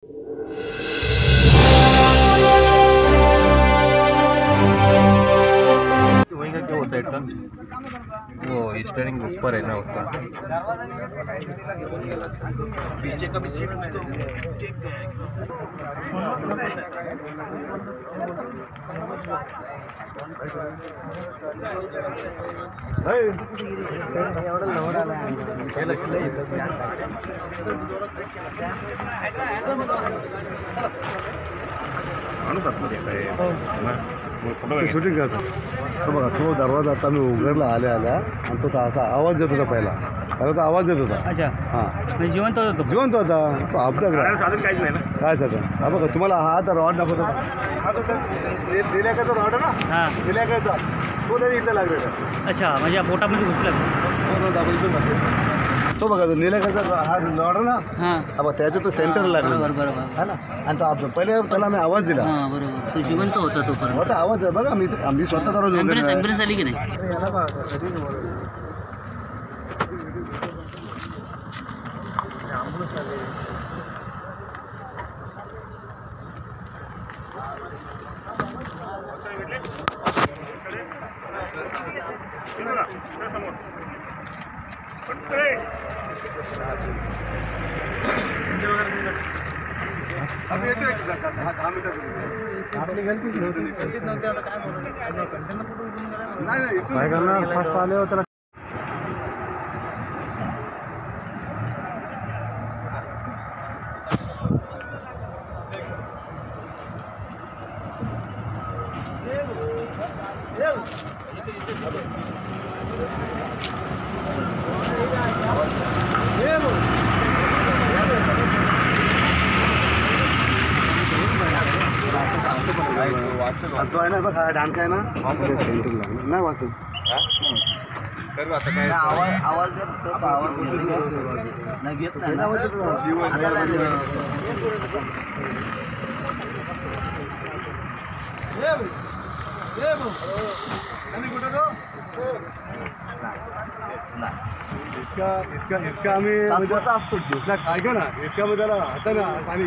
वहीं का क्या वो साइड का वो स्टेयरिंग ऊपर है ना उसका पीछे का भी सीट उसको टेक शूटिंग करतो तो बघा तो दरवाजा आता मी उघडला आल्या आल्या आणि तो असा आवाज देत होता पहिला तो आवाज देत होता. अच्छा हां जिवंत होतो जिवंत होता तो अपघात काहीच नाही ना काय साधन हा बघा तुम्हाला हा तर रॉड दाखवतो हा तो दिल्याकडचा रॉड आहे ना हां दिल्याकडचा तो त्याच्या इथं लागलेला अच्छा म्हणजे पोटामध्ये घुसला तो बघा तो निल्याकडचा हा रॉड आहे ना हां हा बघा त्याच्या तो सेंटर लागला बरोबर बरोबर हा ना आणि तो पहिले त्याला मी आवाज दिला हां बरोबर तो जिवंत होता तोपर्यंत होता आवाज बघा मी स्वतः दरवाजा ॲम्ब्युलन्स उघडला ॲम्ब्युलन्स आली की नाही आपली गलतीच नव्हती काय करणार फर्स्ट आले होते तो आहे ना बघा डांका आहे ना सेंटर लागला नाही वाटत आवाज घेत इतका आम्ही ऐका ना इतका मग त्याला हाताने आणि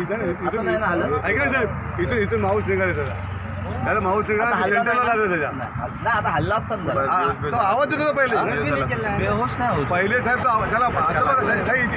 ऐका साहेब इथून माऊस निघाले त्याचा माऊस निघाला सेंटरला लागला त्याच्या आता हल्ला तो आवाज देत होता पहिले बेहोश नाही पहिले साहेब तो त्याला आता बघा